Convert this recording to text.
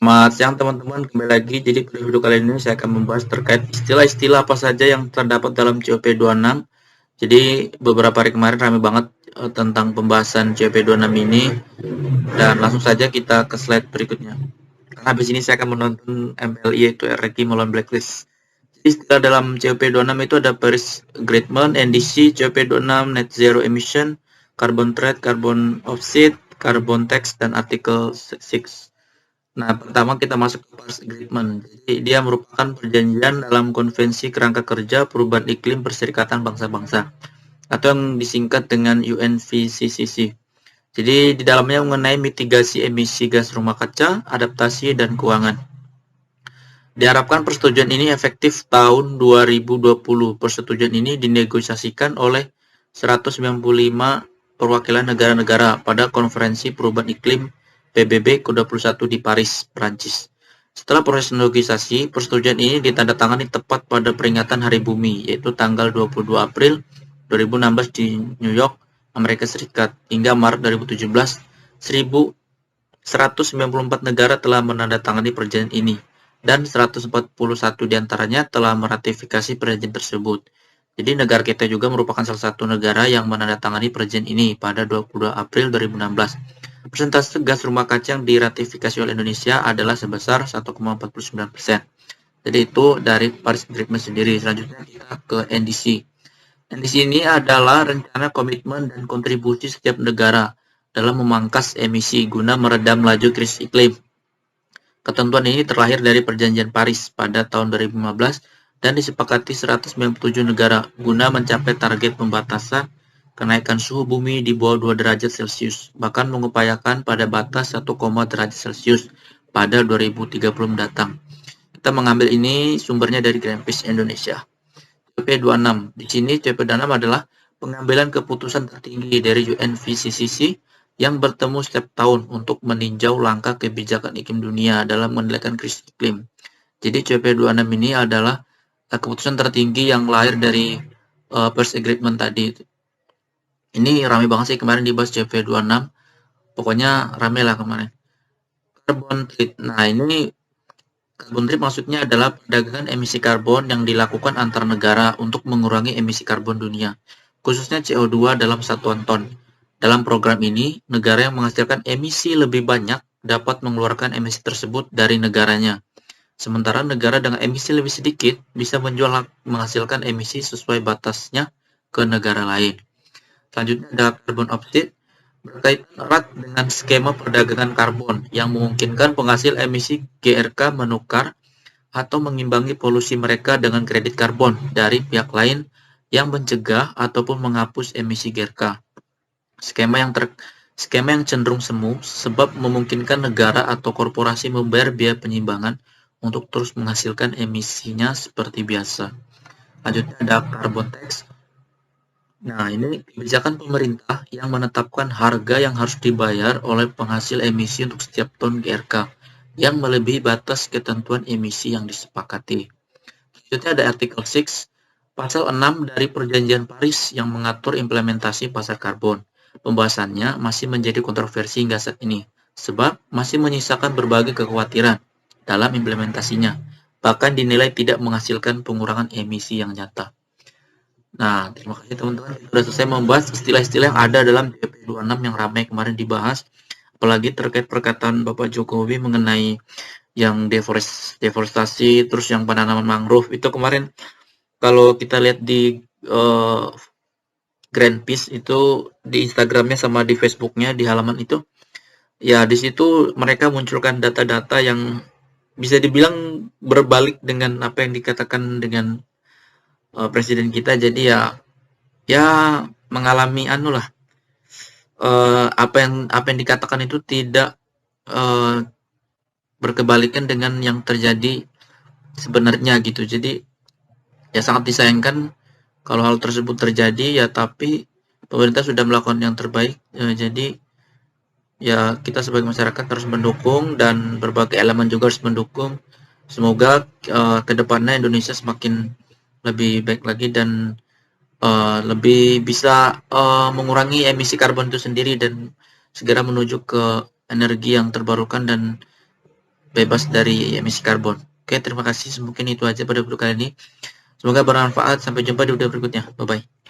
Selamat siang teman-teman, kembali lagi. Jadi pada video kali ini saya akan membahas terkait istilah-istilah apa saja yang terdapat dalam COP26. Jadi beberapa hari kemarin ramai banget tentang pembahasan COP26 ini, dan langsung saja kita ke slide berikutnya. Karena habis ini saya akan menonton MLI, yaitu Ricky melawan Blacklist. Jadi istilah dalam COP26 itu ada Paris Agreement, NDC, COP26, Net Zero Emission, Carbon Trade, Carbon Offset, Carbon Tax, dan Article 6. Nah, pertama kita masuk ke Paris Agreement. Jadi dia merupakan perjanjian dalam Konvensi Kerangka Kerja Perubahan Iklim Perserikatan Bangsa-Bangsa atau yang disingkat dengan UNFCCC. Jadi di dalamnya mengenai mitigasi emisi gas rumah kaca, adaptasi, dan keuangan. Diharapkan persetujuan ini efektif tahun 2020. Persetujuan ini dinegosiasikan oleh 195 perwakilan negara-negara pada Konferensi Perubahan Iklim PBB ke-21 di Paris, Prancis. Setelah proses negosiasi, persetujuan ini ditandatangani tepat pada peringatan Hari Bumi, yaitu tanggal 22 April 2016 di New York, Amerika Serikat. Hingga Maret 2017, 1.194 negara telah menandatangani perjanjian ini, dan 141 diantaranya telah meratifikasi perjanjian tersebut. Jadi negara kita juga merupakan salah satu negara yang menandatangani perjanjian ini pada 22 April 2016. Persentase gas rumah kaca yang diratifikasi oleh Indonesia adalah sebesar 1,49%. Jadi itu dari Paris Agreement sendiri. Selanjutnya kita ke NDC. NDC ini adalah rencana komitmen dan kontribusi setiap negara dalam memangkas emisi guna meredam laju krisis iklim. Ketentuan ini terlahir dari Perjanjian Paris pada tahun 2015 dan disepakati 197 negara guna mencapai target pembatasan kenaikan suhu bumi di bawah 2 derajat Celcius, bahkan mengupayakan pada batas 1, derajat Celcius pada 2030 mendatang. Kita mengambil ini sumbernya dari Greenpeace Indonesia. COP26. Di sini COP26 adalah pengambilan keputusan tertinggi dari UNFCCC yang bertemu setiap tahun untuk meninjau langkah kebijakan iklim dunia dalam mengendalikan krisis iklim. Jadi COP26 ini adalah keputusan tertinggi yang lahir dari Paris Agreement tadi. Ini ramai banget sih kemarin dibahas COP26. Pokoknya rame lah kemarin. Carbon trade. Nah, ini carbon trade maksudnya adalah perdagangan emisi karbon yang dilakukan antar negara untuk mengurangi emisi karbon dunia, khususnya CO2 dalam satuan ton. Dalam program ini, negara yang menghasilkan emisi lebih banyak dapat mengeluarkan emisi tersebut dari negaranya. Sementara negara dengan emisi lebih sedikit bisa menjual menghasilkan emisi sesuai batasnya ke negara lain. Selanjutnya ada carbon offset, berkaitan erat dengan skema perdagangan karbon yang memungkinkan penghasil emisi GRK menukar atau mengimbangi polusi mereka dengan kredit karbon dari pihak lain yang mencegah ataupun menghapus emisi GRK. Skema yang cenderung semu sebab memungkinkan negara atau korporasi membayar biaya penyimbangan untuk terus menghasilkan emisinya seperti biasa. Lanjutnya ada carbon tax. Nah, ini kebijakan pemerintah yang menetapkan harga yang harus dibayar oleh penghasil emisi untuk setiap ton GRK yang melebihi batas ketentuan emisi yang disepakati. Selanjutnya ada Artikel 6, Pasal 6 dari Perjanjian Paris yang mengatur implementasi pasar karbon. Pembahasannya masih menjadi kontroversi hingga saat ini, sebab masih menyisakan berbagai kekhawatiran dalam implementasinya, bahkan dinilai tidak menghasilkan pengurangan emisi yang nyata. Nah, terima kasih teman-teman. Kita sudah selesai membahas istilah-istilah yang ada dalam COP26 yang ramai kemarin dibahas. Apalagi terkait perkataan Bapak Jokowi mengenai yang deforestasi, terus yang penanaman mangrove. Itu kemarin kalau kita lihat di Greenpeace itu di Instagramnya sama di Facebooknya, di halaman itu, ya di situ mereka munculkan data-data yang bisa dibilang berbalik dengan apa yang dikatakan dengan presiden kita. Jadi ya mengalami apa yang dikatakan itu tidak berkebalikan dengan yang terjadi sebenarnya gitu. Jadi ya sangat disayangkan kalau hal tersebut terjadi, ya tapi pemerintah sudah melakukan yang terbaik. Jadi ya kita sebagai masyarakat harus mendukung dan berbagai elemen juga harus mendukung. Semoga kedepannya Indonesia semakin lebih baik lagi dan lebih bisa mengurangi emisi karbon itu sendiri dan segera menuju ke energi yang terbarukan dan bebas dari emisi karbon. Oke, terima kasih. Mungkin itu aja pada video kali ini. Semoga bermanfaat. Sampai jumpa di video berikutnya. Bye-bye.